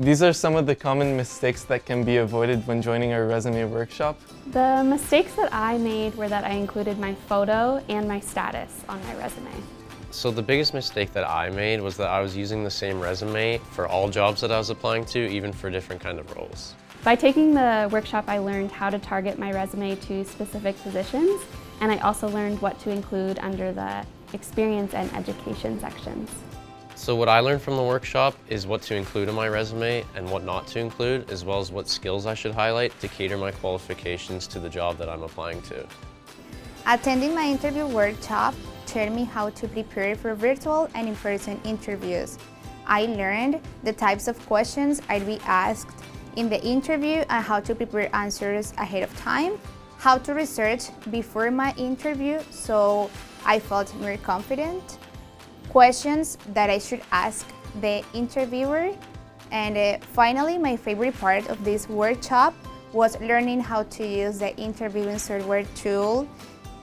These are some of the common mistakes that can be avoided when joining our resume workshop. The mistakes that I made were that I included my photo and my status on my resume. So the biggest mistake that I made was that I was using the same resume for all jobs that I was applying to, even for different kind of roles. By taking the workshop, I learned how to target my resume to specific positions, and I also learned what to include under the experience and education sections. So what I learned from the workshop is what to include in my resume and what not to include, as well as what skills I should highlight to cater my qualifications to the job that I'm applying to. Attending my interview workshop taught me how to prepare for virtual and in-person interviews. I learned the types of questions I'd be asked in the interview and how to prepare answers ahead of time, how to research before my interview so I felt more confident, questions that I should ask the interviewer, and finally, my favorite part of this workshop was learning how to use the interviewing software tool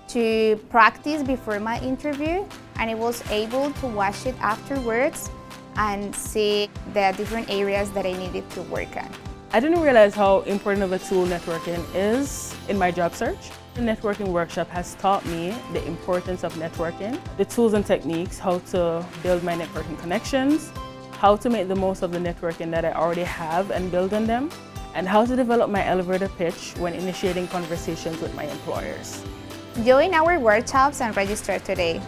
to practice before my interview, and I was able to watch it afterwards and see the different areas that I needed to work on. I didn't realize how important of a tool networking is in my job search. The networking workshop has taught me the importance of networking, the tools and techniques, how to build my networking connections, how to make the most of the networking that I already have and build on them, and how to develop my elevator pitch when initiating conversations with my employers. Join our workshops and register today.